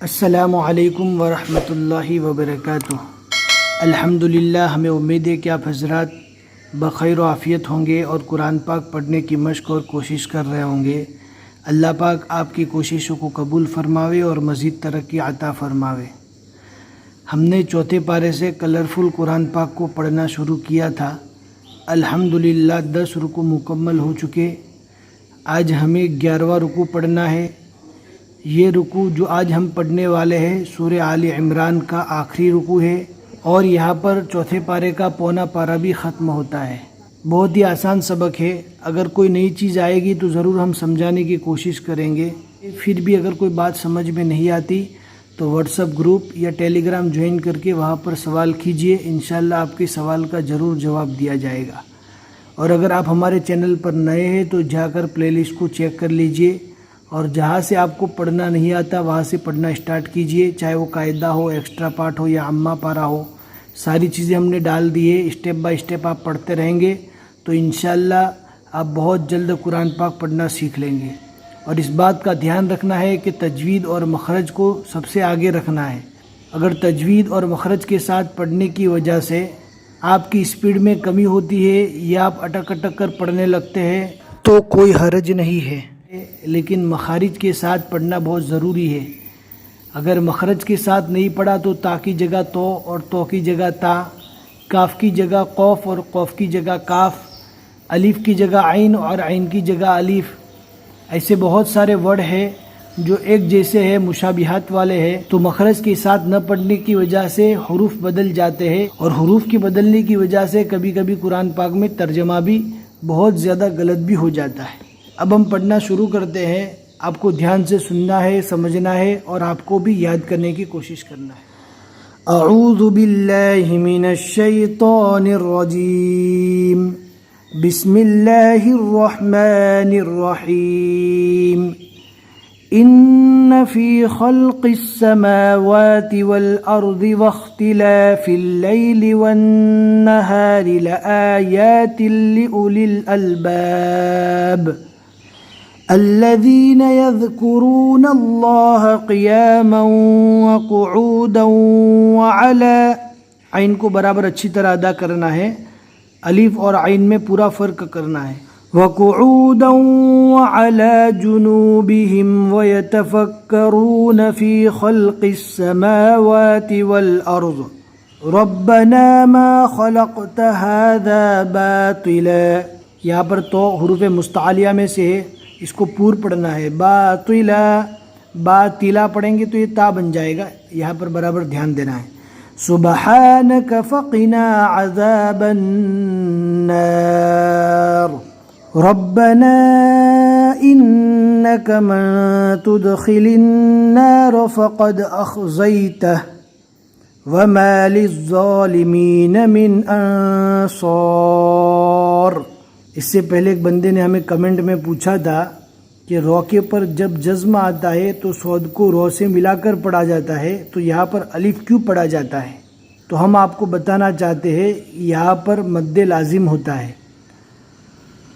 السلام علیکم ورحمۃ اللہ وبرکاتہ۔ الحمدللہ، ہمیں امید ہے کہ آپ حضرات بخیر و عافیت ہوں گے اور قرآن پاک پڑھنے کی مشق اور کوشش کر رہے ہوں گے۔ اللہ پاک آپ کی کوششوں کو قبول فرماوے اور مزید ترقی عطا فرماوے۔ ہم نے چوتھے پارے سے کلرفل قرآن پاک کو پڑھنا شروع کیا تھا۔ الحمدللہ 10 رکوع مکمل ہو چکے۔ آج ہمیں 11واں رکوع پڑھنا ہے۔ یہ رکوع جو آج ہم پڑھنے والے ہیں سورہ آل عمران کا آخری رکوع ہے، اور یہاں پر چوتھے پارے کا پونا پارہ بھی ختم ہوتا ہے۔ بہت ہی آسان سبق ہے۔ اگر کوئی نئی چیز آئے گی تو ضرور ہم سمجھانے کی کوشش کریں گے۔ پھر بھی اگر کوئی بات سمجھ میں نہیں آتی تو واٹس ایپ گروپ یا ٹیلی گرام جوائن کر کے وہاں پر سوال کیجئے، انشاءاللہ آپ کے سوال کا ضرور جواب دیا جائے گا۔ اور اگر آپ ہمارے چینل پر نئے ہیں تو جا کر پلے لسٹ کو چیک کر لیجئے، اور جہاں سے آپ کو پڑھنا نہیں آتا وہاں سے پڑھنا اسٹارٹ کیجئے، چاہے وہ قاعدہ ہو، ایکسٹرا پارٹ ہو یا عامہ پارہ ہو۔ ساری چیزیں ہم نے ڈال دی ہے، اسٹیپ بائی اسٹیپ آپ پڑھتے رہیں گے تو انشاءاللہ آپ بہت جلد قرآن پاک پڑھنا سیکھ لیں گے۔ اور اس بات کا دھیان رکھنا ہے کہ تجوید اور مخرج کو سب سے آگے رکھنا ہے۔ اگر تجوید اور مخرج کے ساتھ پڑھنے کی وجہ سے آپ کی اسپیڈ میں کمی ہوتی ہے یا آپ اٹک اٹک کر پڑھنے لگتے ہیں تو کوئی حرج نہیں ہے، لیکن مخارج کے ساتھ پڑھنا بہت ضروری ہے۔ اگر مخرج کے ساتھ نہیں پڑھا تو تا کی جگہ تو اور تو کی جگہ تا، کاف کی جگہ قوف اور قوف کی جگہ کاف، الف کی جگہ عین اور عین کی جگہ الف، ایسے بہت سارے ورڈ ہیں جو ایک جیسے ہیں، مشابہات والے ہیں، تو مخرج کے ساتھ نہ پڑھنے کی وجہ سے حروف بدل جاتے ہیں، اور حروف کی بدلنے کی وجہ سے کبھی کبھی قرآن پاک میں ترجمہ بھی بہت زیادہ غلط بھی ہو جاتا ہے۔ اب ہم پڑھنا شروع کرتے ہیں۔ آپ کو دھیان سے سننا ہے، سمجھنا ہے اور آپ کو بھی یاد کرنے کی کوشش کرنا ہے۔ اعوذ باللہ من الشیطان الرجیم، بسم اللہ الرحمن الرحیم، ان فی خلق السماوات والارض واختلاف اللیل والنہار لآیات لأولی الالباب الذين يذكرون الله قياما وقعودا وعلى، عین کو برابر اچھی طرح ادا کرنا ہے، الف اور عین میں پورا فرق کرنا ہے، وقعودا وعلى جنوبهم ويتفكرون في خلق السماوات والأرض ربنا ما خلقت هذا باطلا، یہاں پر تو حروف مستعلیہ میں سے ہے، اس کو پور پڑھنا ہے، باطلا، باطلا پڑھیں گے تو یہ تا بن جائے گا، یہاں پر برابر دھیان دینا ہے۔ سبحانک فقنا عذاب النار ربنا انک من تدخل النار فقد اخزیتہ وما للظالمین من انصار۔ اس سے پہلے ایک بندے نے ہمیں کمنٹ میں پوچھا تھا کہ رو کے پر جب جزم آتا ہے تو صاد کو رو سے ملا کر پڑھا جاتا ہے، تو یہاں پر الف کیوں پڑھا جاتا ہے؟ تو ہم آپ کو بتانا چاہتے ہیں یہاں پر مد لازم ہوتا ہے۔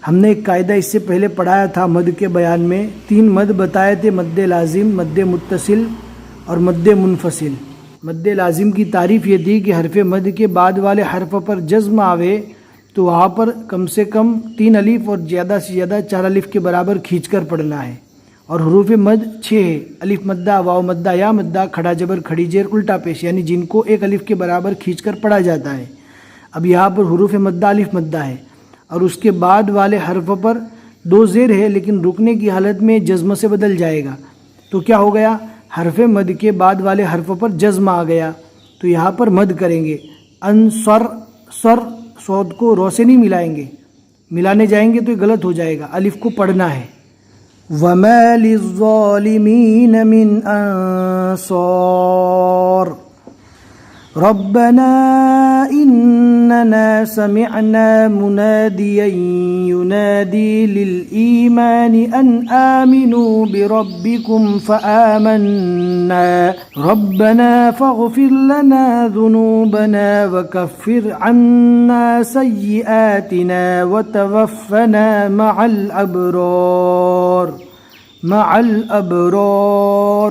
ہم نے ایک قاعدہ اس سے پہلے پڑھایا تھا مد کے بیان میں، 3 مد بتائے تھے، مد لازم، مد متصل اور مد منفصل۔ مد لازم کی تعریف یہ تھی کہ حرف مد کے بعد والے حرف پر جزم آوے تو وہاں پر کم سے کم 3 الف اور زیادہ سے زیادہ 4 الف کے برابر کھینچ کر پڑھنا ہے، اور حروف مد 6 ہے، الف مدہ، واو مدہ، یا مدہ، کھڑا جبر، کھڑی زیر، الٹا پیش، یعنی جن کو 1 الف کے برابر کھینچ کر پڑھا جاتا ہے۔ اب یہاں پر حروف مدہ الف مدہ ہے، اور اس کے بعد والے حرف پر 2 زیر ہے لیکن رکنے کی حالت میں جزم سے بدل جائے گا، تو کیا ہو گیا؟ حرف مد کے بعد والے حرف پر جزم آ گیا، تو یہاں پر مد کریں گے، انصر، سر، صاد کو رو سے نہیں ملائیں گے، ملانے جائیں گے تو یہ غلط ہو جائے گا، الف کو پڑھنا ہے۔ وَمَا لِلظَّالِمِينَ مِنْ أَنصَارٍ رَبَّنَا إِنَّنَا سَمِعْنَا مُنَادِيًا يُنَادِي لِلْإِيمَانِ أَنْ آمِنُوا بِرَبِّكُمْ فَآمَنَّا رَبَّنَا فَاغْفِرْ لَنَا ذُنُوبَنَا وَكَفِّرْ عَنَّا سَيِّئَاتِنَا وَتَوَفَّنَا مَعَ الْأَبْرَارِ، مع الابرار،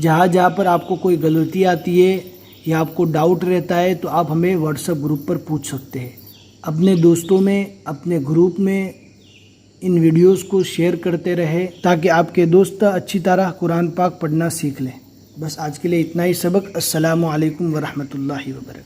جہاں جہاں پر آپ کو کوئی غلطی آتی ہے یا آپ کو ڈاؤٹ رہتا ہے تو آپ ہمیں واٹس ایپ گروپ پر پوچھ سکتے ہیں۔ اپنے دوستوں میں، اپنے گروپ میں ان ویڈیوز کو شیئر کرتے رہے تاکہ آپ کے دوست اچھی طرح قرآن پاک پڑھنا سیکھ لیں۔ بس آج کے لیے اتنا ہی سبق۔ السلام علیکم ورحمۃ اللہ وبرکاتہ۔